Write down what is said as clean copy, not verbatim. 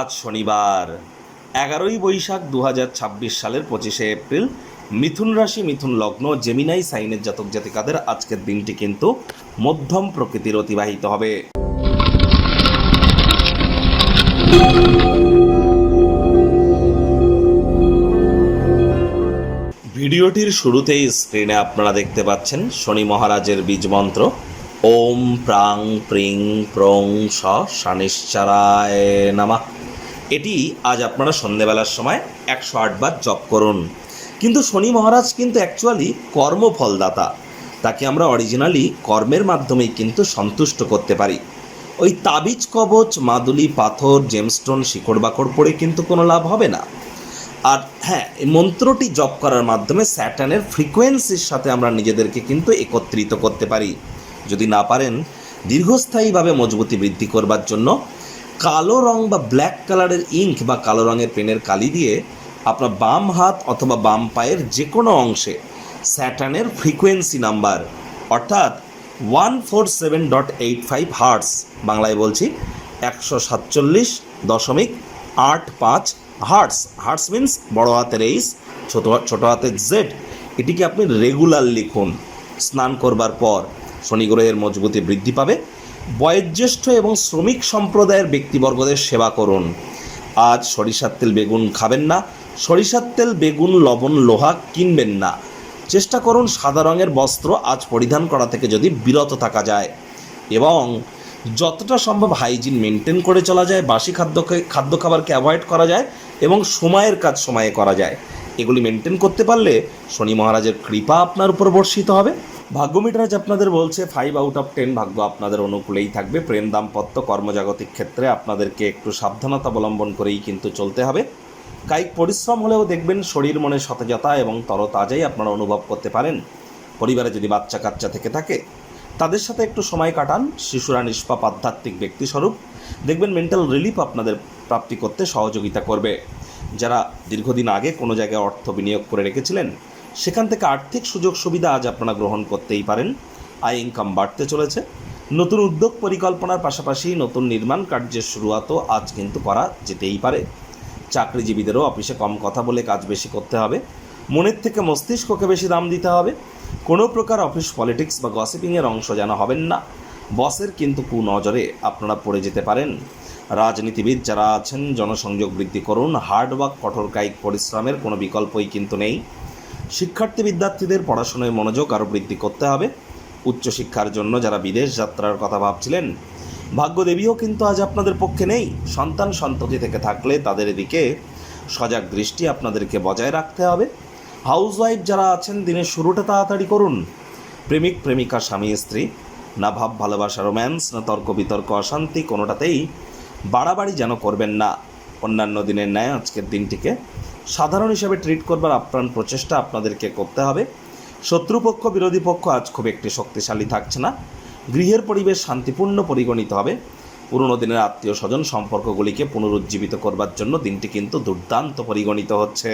আজ শনিবার 11ই বৈশাখ 2026 সালের 25শে এপ্রিল। মিথুন রাশি, মিথুন লগ্ন, জেমিনাই সাইনের জাতক জাতিকাদের আজকের দিনটি কিন্তু মধ্যম প্রকৃতির অতিবাহিত হবে। ভিডিওটির শুরুতেই স্ক্রিনে আপনারা দেখতে পাচ্ছেন শনি মহারাজের বীজ মন্ত্র ওম প্রাং প্রিং প্রং স শনিশ্চরায় নমঃ। এটি আজ আপনারা সন্ধ্যেবেলার সময় 108 বার জপ করুন। কিন্তু শনি মহারাজ কিন্তু অ্যাকচুয়ালি কর্মফলদাতা, তাকে আমরা অরিজিনালি কর্মের মাধ্যমেই কিন্তু সন্তুষ্ট করতে পারি। ওই তাবিজ কবচ, মাদুলি, পাথর, জেমস্টোন, শিকড় বাকড় পড়ে কিন্তু কোনো লাভ হবে না। আর হ্যাঁ, এই মন্ত্রটি জপ করার মাধ্যমে স্যাটার্নের ফ্রিকোয়েন্সির সাথে আমরা নিজেদেরকে কিন্তু একত্রিত করতে পারি। যদি না পারেন, দীর্ঘস্থায়ীভাবে মজবুতি বৃদ্ধি করবার জন্য কালো রং বা ব্ল্যাক কালারের ইঙ্ক বা কালো রঙের পেনের কালি দিয়ে আপনার বাম হাত অথবা বাম পায়ের যে কোনো অংশে স্যাটার্নের ফ্রিকোয়েন্সি নাম্বার অর্থাৎ 147.85 হার্টস, বাংলায় বলছি 147.85 হার্টস। হার্টস মিন্স বড় হাতের এইচ, ছোট হাতের জেড। এটিকে আপনি রেগুলার লিখুন। স্নান করবার পর শনি গ্রহের মজবুতি বৃদ্ধি পাবে। বয়োজ্যেষ্ঠ এবং শ্রমিক সম্প্রদায়ের ব্যক্তিবর্গদের সেবা করুন। আজ সরিষার তেল বেগুন খাবেন না। সরিষার তেল বেগুন লবণ লোহা কিনবেন না। চেষ্টা করুন সাদা রঙের বস্ত্র আজ পরিধান করা থেকে যদি বিরত থাকা যায়, এবং যতটা সম্ভব হাইজিন মেনটেন করে চলা যায়, বাসি খাদ্য খাবারকে অ্যাভয়েড করা যায় এবং সময়ের কাজ সময়ে করা যায়। এগুলি মেনটেন করতে পারলে শনি মহারাজের কৃপা আপনার উপর বর্ষিত হবে। ভাগ্য মিটার আপনাদের বলছে 5 আউট অফ 10 ভাগ্য আপনাদের অনুকূলেই থাকবে। প্রেম, দাম্পত্য, কর্মজাগতিক ক্ষেত্রে আপনাদেরকে একটু সাবধানতা অবলম্বন করেই কিন্তু চলতে হবে। কায়িক পরিশ্রম হলেও দেখবেন শরীর মনে সতেজতা এবং তরতাজাই আপনারা অনুভব করতে পারেন। পরিবারে যদি বাচ্চা কাচ্চা থেকে থাকে, তাদের সাথে একটু সময় কাটান। শিশুরা নিষ্পাপ আধ্যাত্মিক ব্যক্তিস্বরূপ, দেখবেন মেন্টাল রিলিফ আপনাদের প্রাপ্তি করতে সহযোগিতা করবে। যারা দীর্ঘদিন আগে কোনো জায়গায় অর্থ বিনিয়োগ করে রেখেছিলেন, সেখান থেকে আর্থিক সুযোগ সুবিধা আজ আপনারা গ্রহণ করতেই পারেন। আয় ইনকাম বাড়তে চলেছে। নতুন উদ্যোগ পরিকল্পনার পাশাপাশি নতুন নির্মাণ কার্যের শুরুয়াতও আজ কিন্তু করা যেতেই পারে। চাকরিজীবীদেরও অফিসে কম কথা বলে কাজ বেশি করতে হবে। মনের থেকে মস্তিষ্ককে বেশি দাম দিতে হবে। কোনো প্রকার অফিস পলিটিক্স বা গসিপিংয়ের অংশ যেন হবেন না। বসের কিন্তু কুনজরে আপনারা পড়ে যেতে পারেন। রাজনীতিবিদ যারা আছেন, জনসংযোগ বৃদ্ধি করুন। হার্ডওয়ার্ক, কঠোর কায়িক পরিশ্রমের কোনো বিকল্পই কিন্তু নেই। শিক্ষার্থী বিদ্যার্থীদের পড়াশোনায় মনোযোগ আরও বৃদ্ধি করতে হবে। উচ্চশিক্ষার জন্য যারা বিদেশ যাত্রার কথা ভাবছিলেন, ভাগ্যদেবীও কিন্তু আজ আপনাদের পক্ষে নেই। সন্তান সন্ততি থেকে থাকলে তাদের এদিকে সজাগ দৃষ্টি আপনাদেরকে বজায় রাখতে হবে। হাউসওয়াইফ যারা আছেন, দিনের শুরুটা তাড়াতাড়ি করুন। প্রেমিক প্রেমিকা, স্বামী স্ত্রী, না ভাব ভালোবাসা রোম্যান্স, না তর্ক বিতর্ক অশান্তি, কোনোটাতেই বাড়াবাড়ি যেন করবেন না। অন্যান্য দিনের ন্যায় আজকের দিনটিকে সাধারণ হিসাবে ট্রিট করবার আপ্রাণ প্রচেষ্টা আপনাদেরকে করতে হবে। শত্রুপক্ষ, বিরোধী পক্ষ আজ খুব একটি শক্তিশালী থাকছে না। গৃহের পরিবেশ শান্তিপূর্ণ পরিগণিত হবে। পুরনো দিনের আত্মীয় স্বজন সম্পর্কগুলিকে পুনরুজ্জীবিত করবার জন্য দিনটি কিন্তু দুর্দান্ত পরিগণিত হচ্ছে।